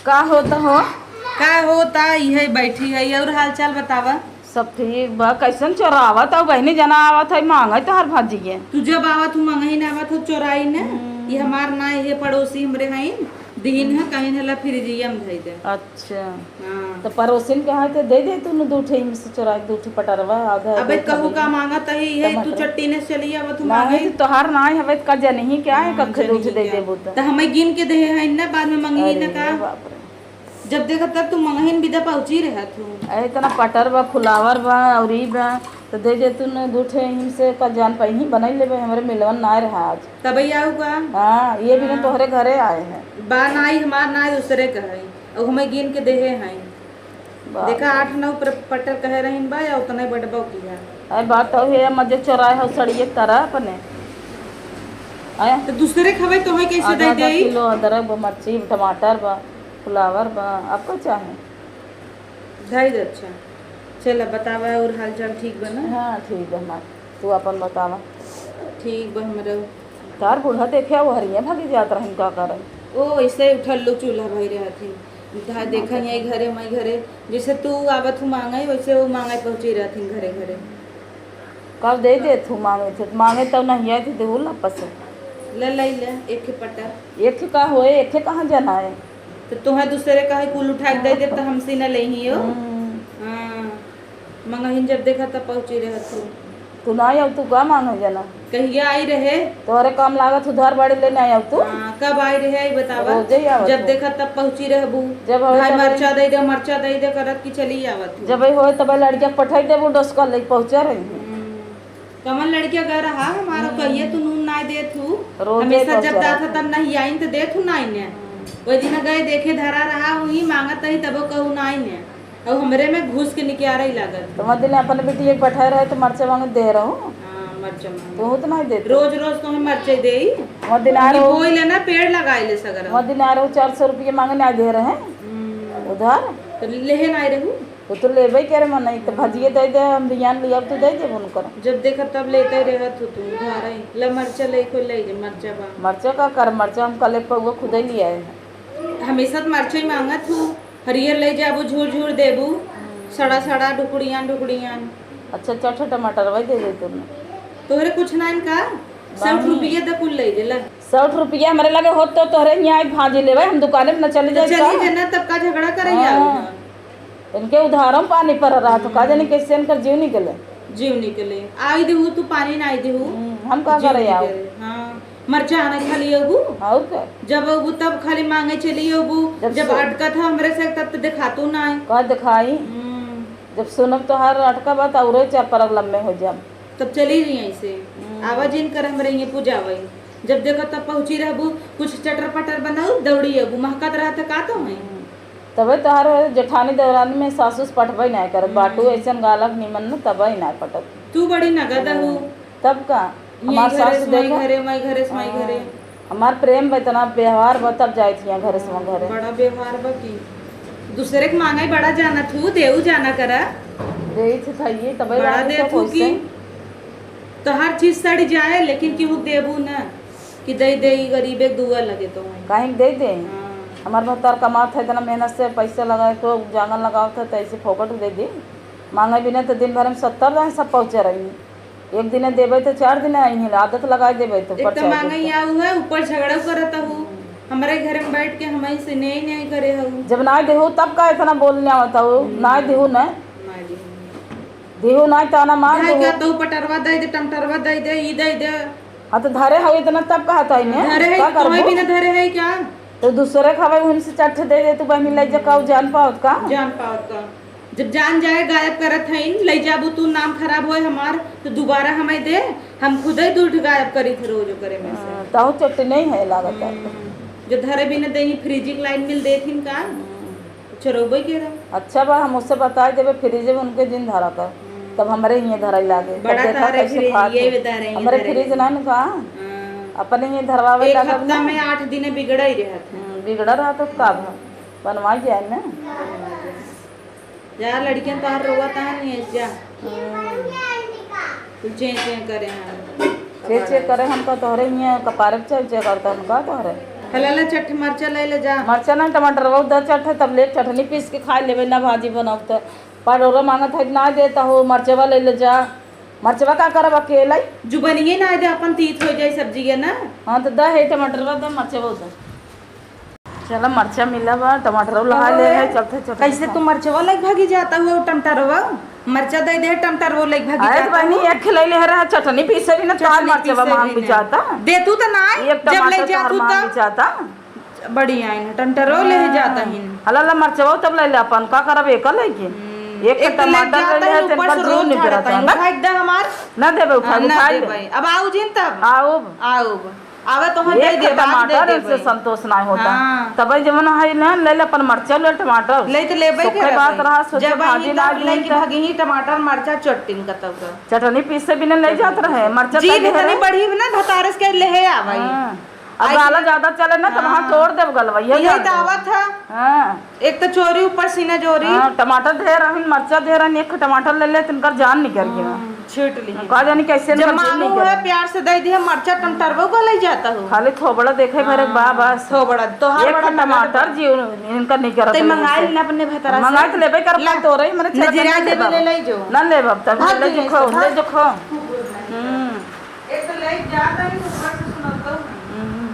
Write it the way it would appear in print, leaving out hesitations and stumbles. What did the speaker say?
का होता हो? का होता यही बैठी है और हाल चाल बतावा। सब ठीक बा। कैसन चोरावत हो बहनी जना आवत है मांगे तो हर भाजिए तू जब आवत हूँ मंगही न आवत हो चोराई न। ये हमार ना ये पड़ोसी हमरे हैं दीन है कहीं हला फिर जियम धई दे। अच्छा हाँ तो पड़ोसिन के हाथ दे दे तू दूठे में से चोरा दूठे पटरवा आधा अबे कहू का मांगा तही है तू टमाटर। चट्टी ने चली आवत हूँ नहीं मांगे तो तोहार ना हवे का जनही क्या है कख दूठ दे क्या देबो तो हमें गिन के दे है न बाद में मंगी न का अरे बाप रे जब देखा तब तू मंगहीन बिदा पहुंची रहत हूँ। इतना पटर बा फुलावर बा और ई बा तो दे जे तू दूठे हिम से का जान पाई बनाई लेबे हमरे मिलवन ना रहा आज तब आऊ का हाँ ये भी ना तोहरे घरे आए हैं बा नाई हमार नाई दूसरे का है और हमें गिन के देहे हैं देखा 8-9 पटर कहे रहीन बा या उतना ही बड़बा किया। अरे बात तो है मजे चोराए हो सड़िए तरह अपने आया तो दूसरे खवे तो है कैसे आधा दे आधा दे किलो अदरक बा मिर्ची टमाटर बा फ्लावर बा आपको चाहे ढाई दे। अच्छा चल बतावा और हाल चाल ठीक बना। हाँ ठीक है हमार तू अपन बतावा ठीक बा हमरा तार बूढ़ा देखे वो हरिया भागी जात रही का करे ओ ऐसे उठल लो चूल्हा भाई रहा थी धा देखा यही घरे मैं घरे जैसे तू आवत हूँ मांगे वैसे वो मांगे पहुँची रहा थी घरे घरे कब दे दे तू मांगे तब नहीं आई थी देवल आपस ले ले ले एक के पटर एक का होए एक कहाँ जाना है तो तुम्हें दूसरे का है कुल उठा के दे दे तो हमसे न ले ही हो। हाँ मंगहीन जब देखा तब पहुँची रहा तू तू ना आई तू का मांगे जाना कहिया आई रहे तोहरे काम लागत उधार बाड़ी लेने आई तू कब आई रहे आई बतावा रोजे ही आवत जब हो। देखा तब पहुँची रहबू जब भाई मर्चा दे दे करत की चली आवत हूँ। जब हो तब लड़किया पठाई देबू डोसका ले पहुंचा रही है कमल लड़किया गए रहा हमारा कहिए तू नून ना दे तू रोजे हमेशा जब पहुंचा दाता तब नहीं आई तो दे तू ना ने वही दिन गए देखे धरा रहा वही मांगत ही तब कहू ना ने और हमरे में घुस के निकारा ही लागत तो मत दिन अपन बेटी एक पठाए रहे तो मर्चा मांगे दे रहा हूँ मर्चा तो तो नहीं देते रोज रोज तो हमें मर्चे दे मत दिन आ रहे बोई लेना पेड़ लगाए ले सगर मत दिन आ रहे 400 रुपये मांगे नहीं दे रहे हैं उधार तो लेहे ना रहू तो लेबे करे मन नहीं तो भजिए दे दे हम बियान लिया तो दे दे उनकर जब देखा तब लेते रहत तू उधार ही ले मर्चा ले कोई ले जे मर्चा बा मर्चा का कर मर्चा हम कल पर वो खुद ही ले आए हैं हमेशा तो मर्चा ही मांगत हूँ हरियर ले जाबू झूर झूर देबू सड़ा सड़ा ढुकड़ियाँ अच्छा अच्छा टमाटर वही दे दे तुमने तोहरे कुछ ना इनका 60 रुपये तो कुल ले ले 60 रुपया हमारे लगे हो तो तोहरे यहाँ भाजी लेवे हम दुकाने पे न चले जाए चली जाना तब का झगड़ा करे इनके उधारों पानी पर रहा तो का जाने कैसे इनकर जीव निकले जीव निकले आई देहू तू पानी ना आई देहू हम का करे आओ हाँ मर्चा आना खाली अबू और क्या जब अबू तब खाली मांगे चली अबू जब अटका था हमरे से तब तो दिखातू ना है का दिखाई जब सुनब तो हर अटका बात और चार परग लम्बे हो जाम तब चली रही ऐसे आवाज इन कर हमरे ये पूजा वही जब देखो तब पहुंची रहबू कुछ चटर पटर बनाऊ दौड़ी अबू महकत रहा था का तो है तबे तोहार जेठानी दौरान में सासुस पटबई नहीं कर बाटू ऐसा गालक निमन न तबई नहीं पटत तू बड़ी नगद हूँ तब का हमार सास देखो घरे हमार प्रेम इतना व्यवहार बा तब जाए थी घरे से घरे बड़ा व्यवहार बा की दूसरे के मांगे बड़ा जाना थू देऊ जाना करा दे थी खाइए तबे बड़ा दे थू की तो हर चीज सड़ जाए लेकिन कि वो देबू ना कि दे दे गरीब एक दुआ लगे तो कहीं दे दे हमारे भत्तार कमात है इतना मेहनत से पैसे लगाए तो जांगन लगाओ था तो ऐसे फोकट दे दी मांगे भी नहीं तो दिन भर में 70 दाएँ सब पहुँचे रही एक दिन देवे तो 4 दिन आई है आदत लगा देवे तो मांगे है ऊपर झगड़ा करता हूँ हमारे घर में बैठ के हमें से नहीं करे हूँ जब ना देहू तब का इतना बोलने आवता हूँ ना देहू न देहू ना ताना मार क्या तो पटरवा दे टमटरवा दे दे ई दे दे हाँ तो धरे हो इतना तब कहा था धरे है कोई भी ना धरे है क्या तो दूसरे खावे उनसे चट्ठ दे दे तू बहनी ले जा जान पाओत का जब जान जाए गायब करत है ले जाबू तू नाम खराब होए हमार तो दोबारा हमें दे हम खुद ही दूध गायब करी थे रोज करे में से ताऊ चट्टी नहीं है लागत जो धरे भी न देही फ्रिज की लाइन मिल देथिन का चरोबई के अच्छा बा हम उससे बता देवे फ्रिज में उनके जिन धरा कर तब हमारे ये धरा लागे बड़ा तारे ये बता रहे हैं हमारे फ्रिज ना न का अपने ये धरवावे लगा हफ्ता में 8 दिन बिगड़ा ही रहा था बिगड़ा रहा तो का बनवा जाए ना जा लड़कियां तार रोवत नहीं है जा कुछ करे हैं चे करे हम तो तोहरे ये कपारे चे करता हम का तोहरे हलाला चट मरचा ले जा। मरचा नहीं टमाटर वो उधर चट तब ले चटनी पीस के खा लेवे ना भाजी बनाते पर मांगत है ना देता हो मरचवा ले जा मरचवा का करब अकेला ही जो बनिए ना दे अपन तीत हो जाए सब्जी के ना। हाँ तो द है टमाटर द मरचवा उधर चलो मरचा मिला बा टमाटर लगा ले है चलते चलते कैसे तू मरचवा लग भागी जाता हुआ टमाटरवा मरचा दे दे टमाटर वो लग भागी अरे जाता बहनी एक खिलैले है चटनी पीसे भी ना चार मरचवा मांग भी जाता दे तू तो ना एक जब ले टमाटर जा चार तू मांग भी तब जाता बढ़िया है टमाटरो ले जाता ही हला मरचवा तब ले ले अपन का करब एक लेके एक टमाटर ले ले तेन पर जरूर नहीं करता है उठा दे हमार ना देबे उठा ना उठा दे भाई अब आओ जिन तब आओ आओ आवे तो हम दे एक दे टमाटर से संतोष ना होता हाँ। तब जमन है ना ले ले अपन मरचा ले टमाटर ले तो लेबे सुखे के बात रहा सोचे जब भाजी ना ले की भागी ही टमाटर मरचा चटनी का तब का चटनी पीसे बिना ले जात रहे मरचा जी इतनी बड़ी ना धतारस के ले आवे अब गाला ज्यादा चले ना तब हाँ तोड़ देब गलवैया यही दावत है। हां एक तो चोरी ऊपर सीना चोरी हां टमाटर दे रहन मरचा दे रहन एक टमाटर ले ले तिनकर जान निकल गया छीट ली का जानी कैसे जब मामू है प्यार से दे दिया मरचा टमाटर को ले जाता हो खाली थोबड़ा देखे भरे बा बस तो बड़ा तो हर बड़ा टमाटर जी इनका नहीं करत ते मंगाई ना अपने भतरा मंगाई तो लेबे कर तो रही मैंने नजरिया दे ले ले जो ना ले बाप तब ले जो खो एक तो ले जाता ही ऊपर से सुनाता हूं